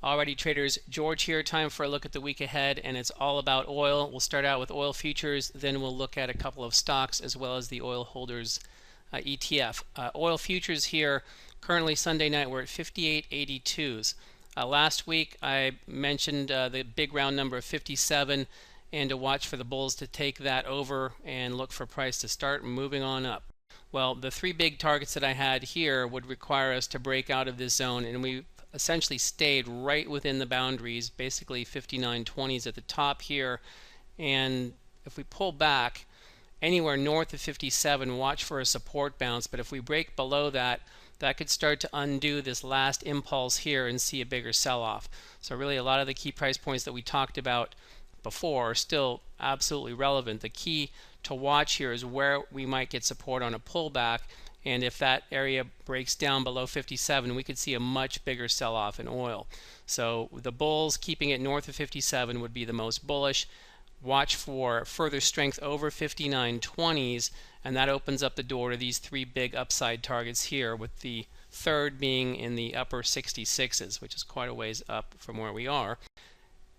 Alrighty traders, George here, time for a look at the week ahead, and it's all about oil. We'll start out with oil futures, then we'll look at a couple of stocks as well as the oil holders ETF. Oil futures here, currently Sunday night, we're at 58.82s. Last week I mentioned the big round number of 57 and to watch for the bulls to take that over and look for price to start moving on up. Well, the three big targets that I had here would require us to break out of this zone, and we essentially stayed right within the boundaries, basically 59.20s at the top here. And if we pull back anywhere north of 57, watch for a support bounce. But if we break below that, that could start to undo this last impulse here and see a bigger sell-off. So really a lot of the key price points that we talked about before are still absolutely relevant. The key to watch here is where we might get support on a pullback, and if that area breaks down below 57, we could see a much bigger sell-off in oil. So the bulls keeping it north of 57 would be the most bullish. Watch for further strength over 59.20s, and that opens up the door to these three big upside targets here, with the third being in the upper 66s, which is quite a ways up from where we are.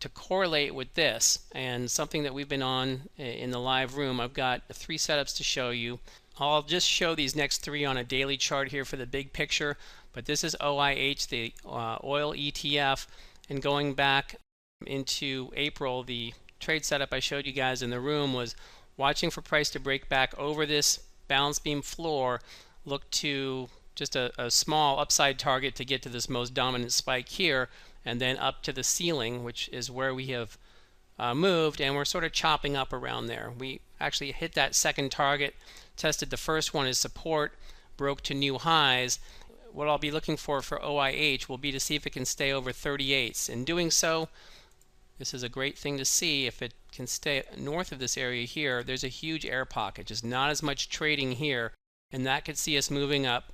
To correlate with this, and something that we've been on in the live room, I've got three setups to show you. I'll just show these next three on a daily chart here for the big picture, but this is OIH, the oil ETF, and going back into April, the trade setup I showed you guys in the room was watching for price to break back over this balance beam floor, look to just a small upside target to get to this most dominant spike here, and then up to the ceiling, which is where we have moved, and we're sort of chopping up around there. We actually hit that second target, tested the first one as support, broke to new highs. What I'll be looking for OIH will be to see if it can stay over 38s. In doing so, this is a great thing to see. If it can stay north of this area here, there's a huge air pocket, just not as much trading here, and that could see us moving up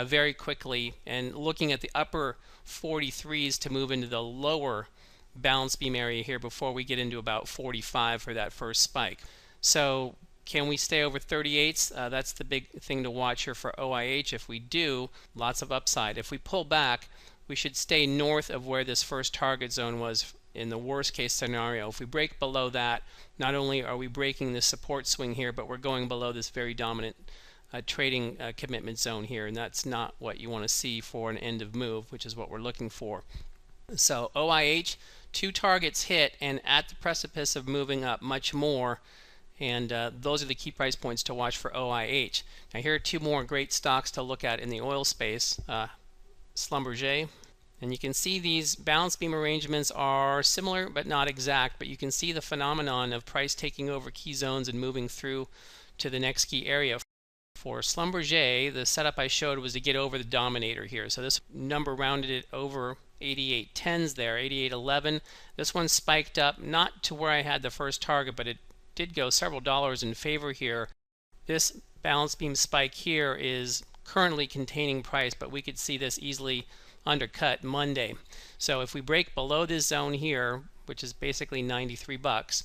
very quickly and looking at the upper 43s to move into the lower balance beam area here before we get into about 45 for that first spike. So can we stay over 38s? That's the big thing to watch here for OIH. If we do, lots of upside. If we pull back, we should stay north of where this first target zone was in the worst case scenario. If we break below that, not only are we breaking this support swing here, but we're going below this very dominant trading commitment zone here, and that's not what you want to see for an end of move, which is what we're looking for. So OIH, two targets hit and at the precipice of moving up much more, and those are the key price points to watch for OIH. Now here are two more great stocks to look at in the oil space. Schlumberger, and you can see these balance beam arrangements are similar but not exact, but you can see the phenomenon of price taking over key zones and moving through to the next key area. For Schlumberger, the setup I showed was to get over the dominator here. So this number rounded it over 88.10s there, 88.11. This one spiked up, not to where I had the first target, but it did go several dollars in favor here. This balance beam spike here is currently containing price, but we could see this easily undercut Monday. So if we break below this zone here, which is basically 93 bucks,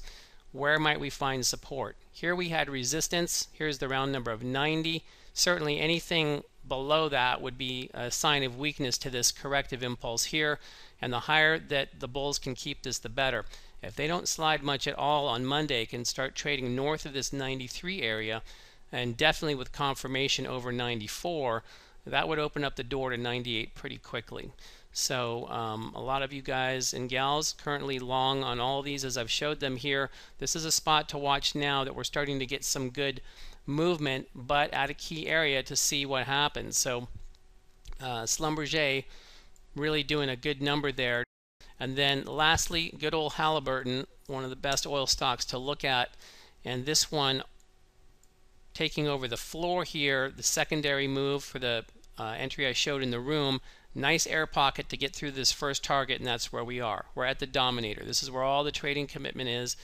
where might we find support? Here we had resistance. Here's the round number of 90. Certainly anything below that would be a sign of weakness to this corrective impulse here, and the higher that the bulls can keep this, the better. If they don't slide much at all on Monday, can start trading north of this 93 area, and definitely with confirmation over 94, that would open up the door to 98 pretty quickly. So a lot of you guys and gals currently long on all these as I've showed them here. This is a spot to watch now that we're starting to get some good movement, but at a key area to see what happens. So Schlumberger really doing a good number there. And then lastly, good old Halliburton, one of the best oil stocks to look at, and this one taking over the floor here, the secondary move for the entry I showed in the room. Nice air pocket to get through this first target, and that's where we are. We're at the dominator. This is where all the trading commitment is.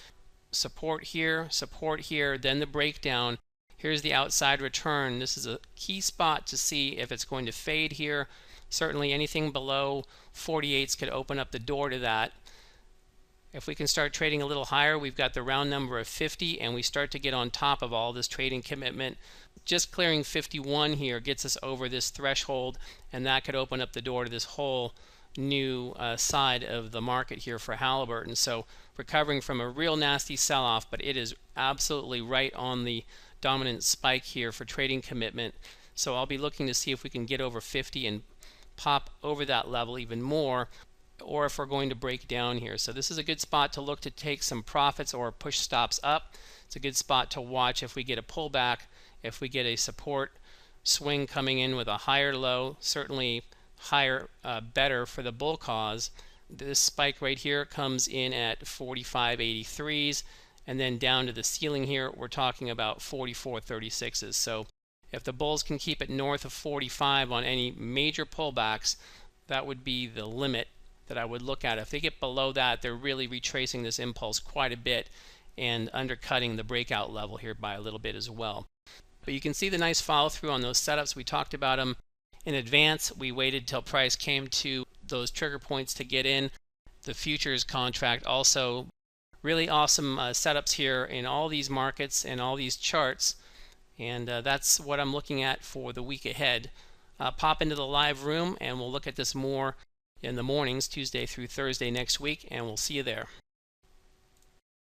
Support here, then the breakdown. Here's the outside return. This is a key spot to see if it's going to fade here. Certainly anything below 48s could open up the door to that. If we can start trading a little higher, we've got the round number of 50, and we start to get on top of all this trading commitment. Just clearing 51 here gets us over this threshold, and that could open up the door to this whole new side of the market here for Halliburton. So recovering from a real nasty sell-off, but it is absolutely right on the dominant spike here for trading commitment. So I'll be looking to see if we can get over 50 and pop over that level even more, or if we're going to break down here. So this is a good spot to look to take some profits or push stops up. It's a good spot to watch if we get a pullback, if we get a support swing coming in with a higher low, certainly higher better for the bull cause. This spike right here comes in at 45.83s, and then down to the ceiling here we're talking about 44.36s. So if the bulls can keep it north of 45 on any major pullbacks, that would be the limit that I would look at. If they get below that, they're really retracing this impulse quite a bit and undercutting the breakout level here by a little bit as well. But you can see the nice follow through on those setups. We talked about them in advance. We waited till price came to those trigger points to get in. The futures contract also really awesome setups here in all these markets and all these charts, and that's what I'm looking at for the week ahead. Pop into the live room and we'll look at this more in the mornings, Tuesday through Thursday next week, and we'll see you there.